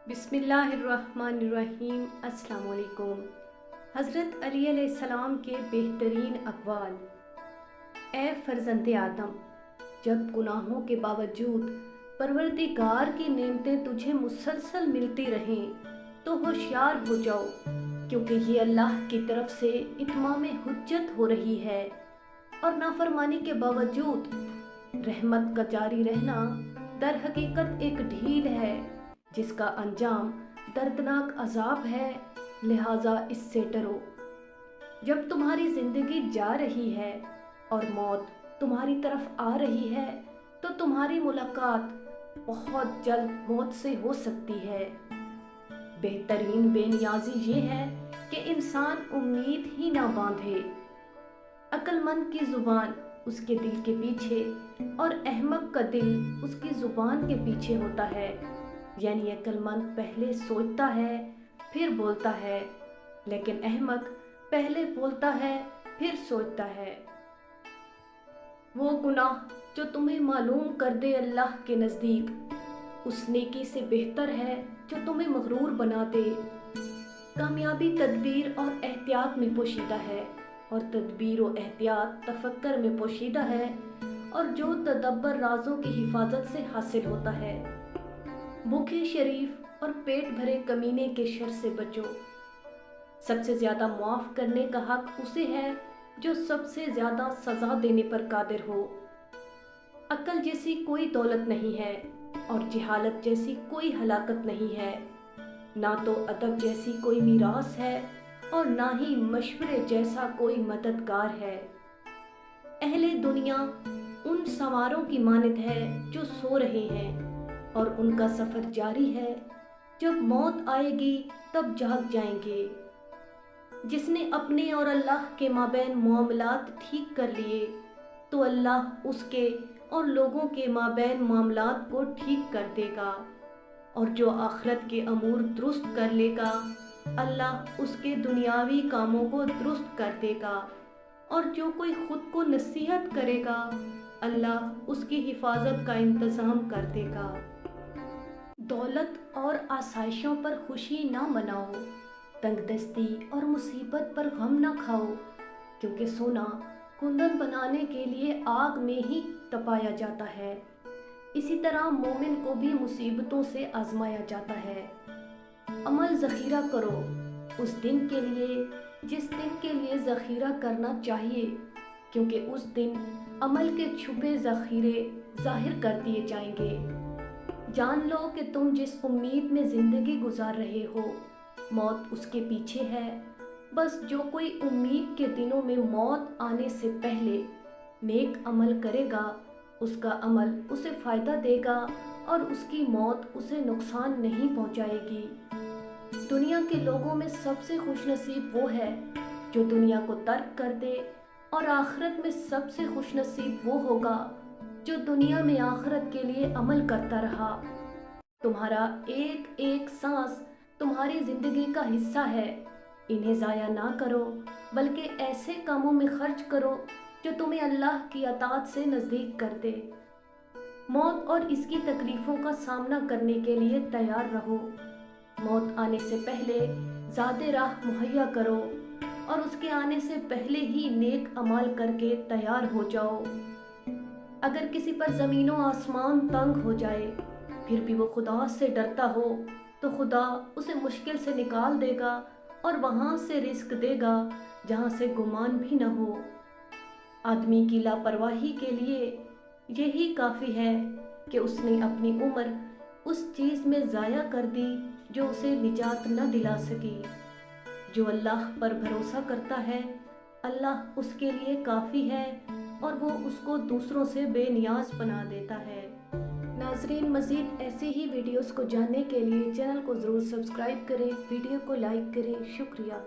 بسم اللہ الرحمن الرحیم۔ السلام علیکم۔ حضرت علی علیہ السلام کے بہترین اقوال۔ اے فرزند آدم، جب گناہوں کے باوجود پروردگار کی نعمتیں تجھے مسلسل ملتی رہیں تو ہوشیار ہو جاؤ، کیونکہ یہ اللہ کی طرف سے اتمام حجت ہو رہی ہے، اور نافرمانی کے باوجود رحمت کا جاری رہنا در حقیقت ایک ڈھیل ہے جس کا انجام دردناک عذاب ہے، لہٰذا اس سے ڈرو۔ جب تمہاری زندگی جا رہی ہے اور موت تمہاری طرف آ رہی ہے تو تمہاری ملاقات بہت جلد موت سے ہو سکتی ہے۔ بہترین بے نیازی یہ ہے کہ انسان امید ہی نہ باندھے۔ عقل مند کی زبان اس کے دل کے پیچھے اور احمق کا دل اس کی زبان کے پیچھے ہوتا ہے، یعنی عقل مند پہلے سوچتا ہے پھر بولتا ہے، لیکن احمق پہلے بولتا ہے پھر سوچتا ہے۔ وہ گناہ جو تمہیں معلوم کر دے اللہ کے نزدیک اس نیکی سے بہتر ہے جو تمہیں مغرور بنا دے۔ کامیابی تدبیر اور احتیاط میں پوشیدہ ہے، اور تدبیر و احتیاط تفکر میں پوشیدہ ہے، اور جو تدبر رازوں کی حفاظت سے حاصل ہوتا ہے۔ بھوکے شریف اور پیٹ بھرے کمینے کے شر سے بچو۔ سب سے زیادہ معاف کرنے کا حق اسے ہے جو سب سے زیادہ سزا دینے پر قادر ہو۔ عقل جیسی کوئی دولت نہیں ہے، اور جہالت جیسی کوئی ہلاکت نہیں ہے، نہ تو ادب جیسی کوئی میراث ہے اور نہ ہی مشورے جیسا کوئی مددگار ہے۔ اہل دنیا ان سواروں کی مانند ہے جو سو رہے ہیں، اور ان کا سفر جاری ہے، جب موت آئے گی تب جاگ جائیں گے۔ جس نے اپنے اور اللہ کے مابین معاملات ٹھیک کر لیے تو اللہ اس کے اور لوگوں کے مابین معاملات کو ٹھیک کر دے گا، اور جو آخرت کے امور درست کر لے گا اللہ اس کے دنیاوی کاموں کو درست کر دے گا، اور جو کوئی خود کو نصیحت کرے گا اللہ اس کی حفاظت کا انتظام کر دے گا۔ دولت اور آسائشوں پر خوشی نہ مناؤ، تنگ دستی اور مصیبت پر غم نہ کھاؤ، کیونکہ سونا کندن بنانے کے لیے آگ میں ہی تپایا جاتا ہے، اسی طرح مومن کو بھی مصیبتوں سے آزمایا جاتا ہے۔ عمل ذخیرہ کرو اس دن کے لیے جس دن کے لیے ذخیرہ کرنا چاہیے، کیونکہ اس دن عمل کے چھپے ذخیرے ظاہر کر دیے جائیں گے۔ جان لو کہ تم جس امید میں زندگی گزار رہے ہو موت اس کے پیچھے ہے، بس جو کوئی امید کے دنوں میں موت آنے سے پہلے نیک عمل کرے گا اس کا عمل اسے فائدہ دے گا اور اس کی موت اسے نقصان نہیں پہنچائے گی۔ دنیا کے لوگوں میں سب سے خوش نصیب وہ ہے جو دنیا کو ترک کر دے، اور آخرت میں سب سے خوش نصیب وہ ہوگا جو دنیا میں آخرت کے لیے عمل کرتا رہا۔ تمہارا ایک ایک سانس تمہاری زندگی کا حصہ ہے، انہیں ضائع نہ کرو بلکہ ایسے کاموں میں خرچ کرو جو تمہیں اللہ کی اطاعت سے نزدیک کر دے۔ موت اور اس کی تکلیفوں کا سامنا کرنے کے لیے تیار رہو۔ موت آنے سے پہلے زاد راہ مہیا کرو، اور اس کے آنے سے پہلے ہی نیک اعمال کر کے تیار ہو جاؤ۔ اگر کسی پر زمین و آسمان تنگ ہو جائے پھر بھی وہ خدا سے ڈرتا ہو تو خدا اسے مشکل سے نکال دے گا اور وہاں سے رزق دے گا جہاں سے گمان بھی نہ ہو۔ آدمی کی لاپرواہی کے لیے یہی کافی ہے کہ اس نے اپنی عمر اس چیز میں ضائع کر دی جو اسے نجات نہ دلا سکی۔ جو اللہ پر بھروسہ کرتا ہے اللہ اس کے لیے کافی ہے، اور وہ اس کو دوسروں سے بے نیاز بنا دیتا ہے۔ ناظرین، مزید ایسے ہی ویڈیوز کو جاننے کے لیے چینل کو ضرور سبسکرائب کریں، ویڈیو کو لائک کریں۔ شکریہ۔